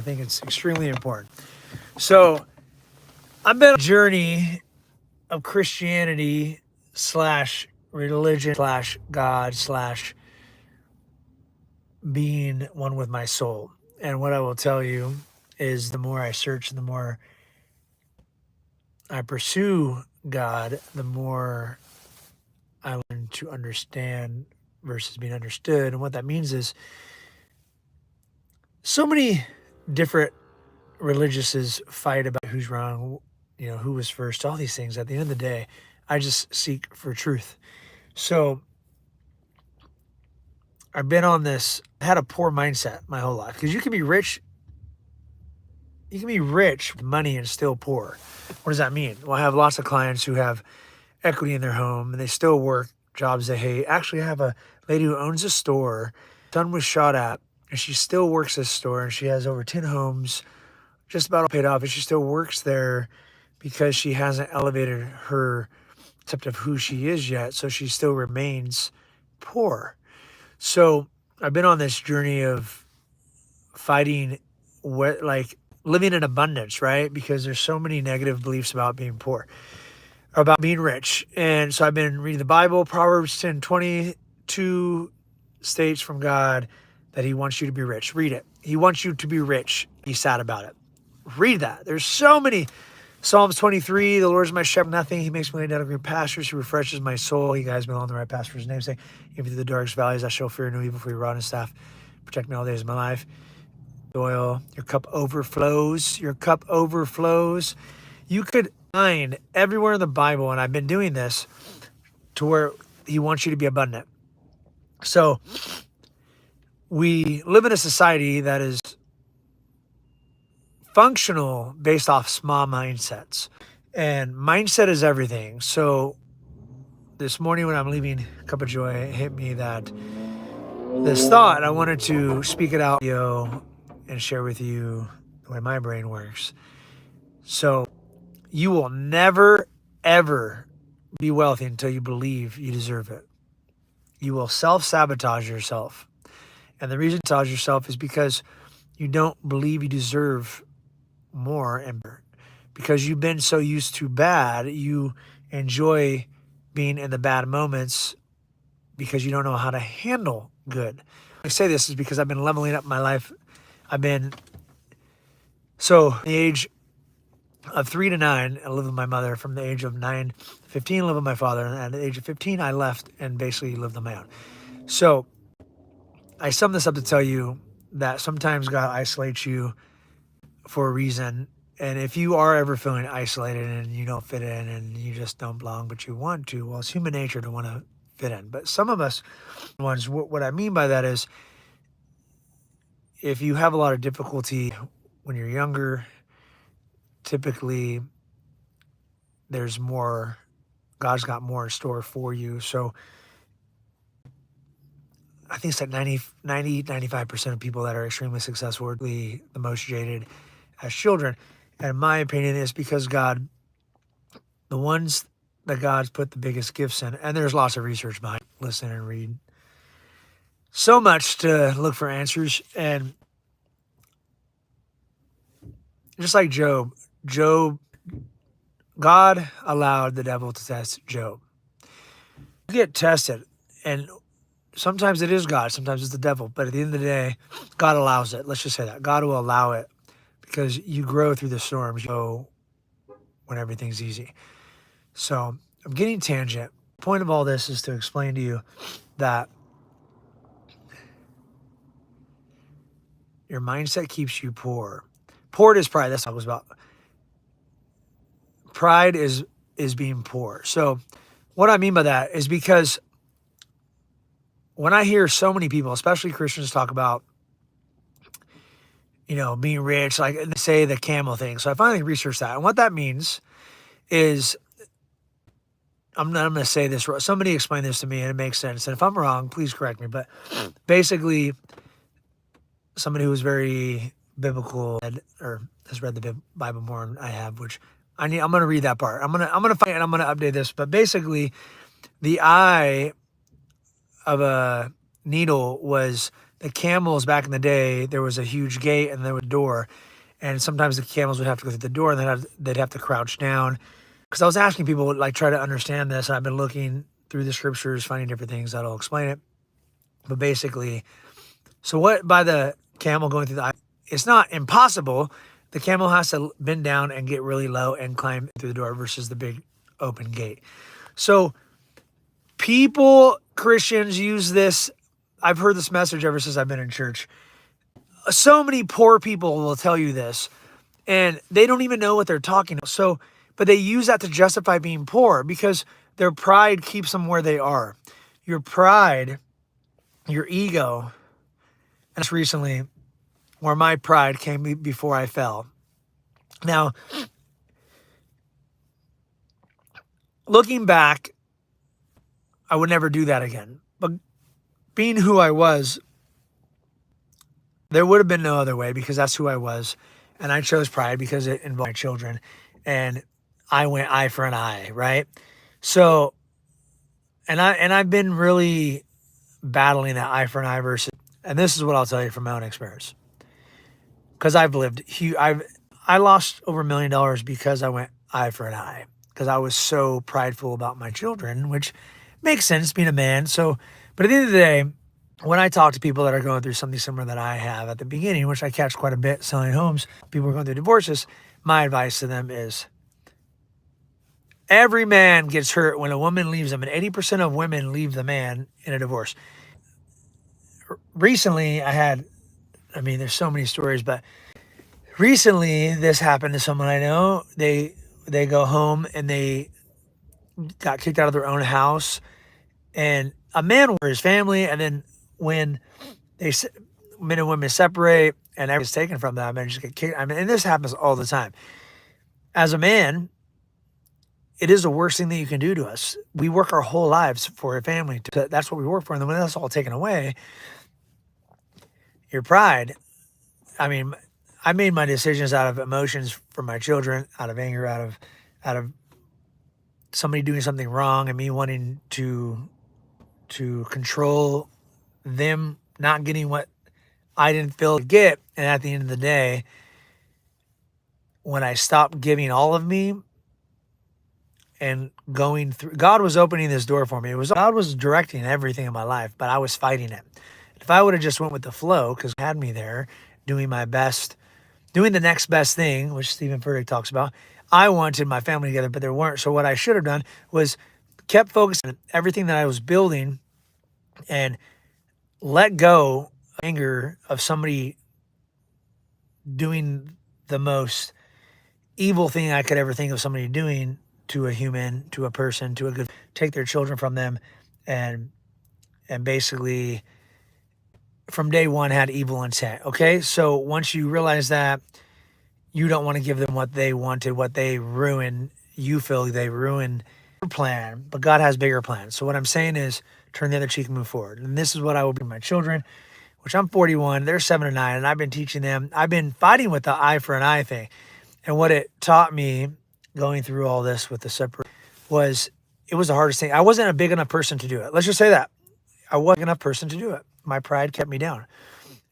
I think it's extremely important. So I've been on a journey of Christianity slash religion slash God slash being one with my soul. And what I will tell you is the more I search, the more I pursue God, the more I learn to understand versus being understood. And what that means is so many different religiouses fight about who's wrong, who was first, all these things. At the end of the day, I just seek for truth. So I've been on this, I had a poor mindset my whole life because you can be rich with money and still poor. What does that mean? Well, I have lots of clients who have equity in their home and they still work jobs they hate. Actually, I have a lady who owns a store. Son was shot at, and she still works this store, and she has over 10 homes, just about all paid off, and she still works there because she hasn't elevated her concept of who she is yet, so she still remains poor. So I've been on this journey of fighting what like living in abundance, right? Because there's so many negative beliefs about being poor, about being rich. And so I've been reading the Bible. Proverbs 10:22 states from God that he wants you to be rich. Read it. He wants you to be rich. Be sad about it. Read that. There's so many. Psalms 23, the Lord is my shepherd, nothing. He makes me lay down in green pastures. He refreshes my soul. He guides me along the right path for his name's sake. Even through the darkest valleys, I shall fear no evil, for your rod and staff protect me all the days of my life. Oil, your cup overflows. Your cup overflows. You could find everywhere in the Bible, and I've been doing this, to where he wants you to be abundant. So we live in a society that is functional based off small mindsets. And mindset is everything. So this morning when I'm leaving Cup of Joy, it hit me that this thought, I wanted to speak it out and share with you the way my brain works. So you will never, ever be wealthy until you believe you deserve it. You will self-sabotage yourself. And the reason you sabotage yourself is because you don't believe you deserve more, and because you've been so used to bad, you enjoy being in the bad moments because you don't know how to handle good. I say this is because I've been leveling up my life. I've been, so the age of 3 to 9, I lived with my mother. From the age of 9 to 15, I lived with my father. And at the age of 15, I left and basically lived on my own. So I sum this up to tell you that sometimes God isolates you for a reason. And if you are ever feeling isolated and you don't fit in and you just don't belong, but you want to, well, it's human nature to want to fit in. But some of us what I mean by that is, if you have a lot of difficulty when you're younger, typically God's got more in store for you. So I think it's like 95% of people that are extremely successful are the most jaded as children. And my opinion is because the ones that God's put the biggest gifts in, and there's lots of research behind it, listen and read so much to look for answers. And just like Job, God allowed the devil to test Job. You get tested, and sometimes it is God, sometimes it's the devil, but at the end of the day, God allows it. Let's just say that. God will allow it because you grow through the storms, you go when everything's easy. So I'm getting tangent. The point of all this is to explain to you that your mindset keeps you poor. Poor is pride. That's what it was about. Pride is being poor. So what I mean by that is because when I hear so many people, especially Christians, talk about, being rich, like they say the camel thing. So I finally researched that. And what that means is, I'm going to say this. Somebody explained this to me and it makes sense. And if I'm wrong, please correct me. But basically, somebody who is very biblical or has read the Bible more than I have, which I'm going to read that part. I'm going to find it and I'm going to update this. But basically, the eye of a needle was the camels back in the day, there was a huge gate and there was a door. And sometimes the camels would have to go through the door and they'd have to crouch down. Because I was asking people, like, try to understand this. And I've been looking through the scriptures, finding different things that'll explain it. But basically, so what by the camel going through the eye, it's not impossible. The camel has to bend down and get really low and climb through the door versus the big open gate. So Christians use this. I've heard this message ever since I've been in church. So many poor people will tell you this, and they don't even know what they're talking about. So, but they use that to justify being poor because their pride keeps them where they are. Your pride, your ego, and it's recently where my pride came before I fell. Now, looking back, I would never do that again. But being who I was, there would have been no other way because that's who I was. And I chose pride because it involved my children. And I went eye for an eye, right? So, and I've been really battling that eye for an eye versus, and this is what I'll tell you from my own experience. Because I've lived, I lost over $1 million because I went eye for an eye. Because I was so prideful about my children, which makes sense being a man. So, but at the end of the day, when I talk to people that are going through something similar that I have at the beginning, which I catch quite a bit selling homes, people are going through divorces, my advice to them is every man gets hurt when a woman leaves them, and 80% of women leave the man in a divorce. Recently, there's so many stories, but recently this happened to someone I know. They go home and they got kicked out of their own house, and a man or his family, and then when men and women separate and everything's taken from them and just get kicked. And this happens all the time. As a man, it is the worst thing that you can do to us. We work our whole lives for a family. That's what we work for. And then when that's all taken away, your pride. I made my decisions out of emotions for my children, out of anger, out of somebody doing something wrong and me wanting to control them not getting what I didn't feel to get. And at the end of the day, when I stopped giving all of me and going through, God was opening this door for me. God was directing everything in my life, but I was fighting it. If I would have just went with the flow, because He had me there doing my best, doing the next best thing, which Stephen Furtick talks about, I wanted my family together, but there weren't. So what I should have done was kept focusing on everything that I was building and let go of anger of somebody doing the most evil thing I could ever think of somebody doing to a human, to a person, to a good, take their children from them, and basically from day one had evil intent. Okay, so once you realize that, you don't want to give them what they wanted, what they ruined, you feel they ruined your plan, but God has bigger plans. So what I'm saying is turn the other cheek and move forward. And this is what I will bring my children, which I'm 41, they're 7 and 9, and I've been teaching them. I've been fighting with the eye for an eye thing. And what it taught me going through all this with the separate was it was the hardest thing. I wasn't a big enough person to do it. Let's just say that. I wasn't enough person to do it. My pride kept me down.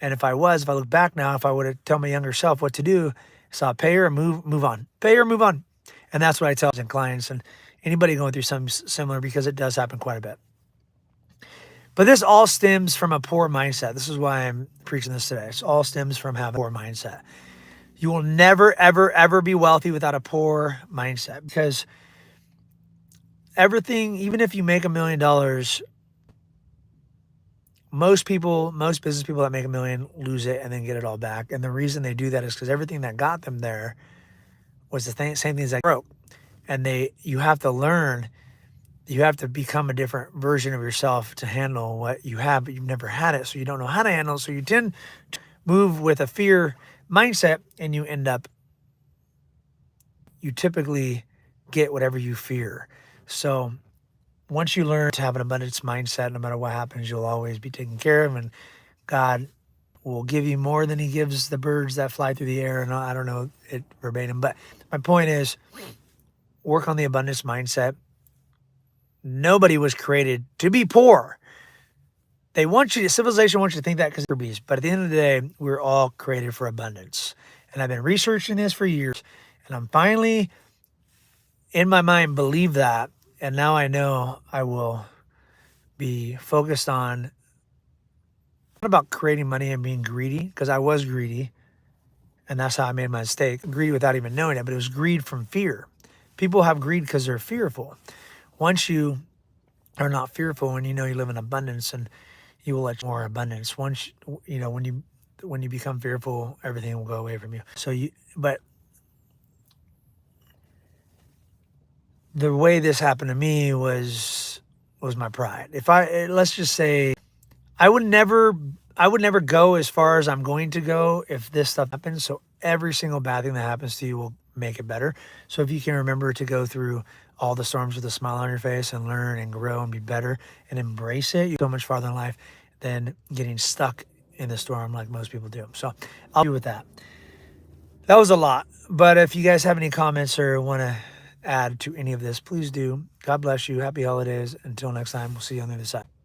And if I look back now, if I would have told my younger self what to do, so pay her and move on. Pay her, move on. And that's what I tell clients and anybody going through something similar, because it does happen quite a bit. But this all stems from a poor mindset. This is why I'm preaching this today. It all stems from having a poor mindset. You will never, ever, ever be wealthy without a poor mindset, because everything, even if you make $1 million, most business people that make $1 million lose it and then get it all back. And the reason they do that is because everything that got them there was the same things that broke. And you have to learn, you have to become a different version of yourself to handle what you have, but you've never had it. So you don't know how to handle it. So you tend to move with a fear mindset, and you typically get whatever you fear. So once you learn to have an abundance mindset, no matter what happens, you'll always be taken care of, and God will give you more than He gives the birds that fly through the air. And I don't know it verbatim, but my point is, work on the abundance mindset. Nobody was created to be poor. civilization wants you to think that because they're beasts. But at the end of the day, we're all created for abundance. And I've been researching this for years. And I'm finally, in my mind, believe that. And now I know I will be focused on not about creating money and being greedy, because I was greedy. And that's how I made my mistake. Greed without even knowing it, but it was greed from fear. People have greed because they're fearful. Once you are not fearful and you know you live in abundance, and you will let more abundance. Once you know, when you become fearful, everything will go away from you. But the way this happened to me was my pride. Let's just say, I would never go as far as I'm going to go if this stuff happens. So every single bad thing that happens to you will make it better. So if you can remember to go through all the storms with a smile on your face and learn and grow and be better and embrace it, you're so much farther in life than getting stuck in the storm like most people do. So I'll be with that. That was a lot. But if you guys have any comments or want to add to any of this, please do. God bless you. Happy holidays. Until next time, we'll see you on the other side.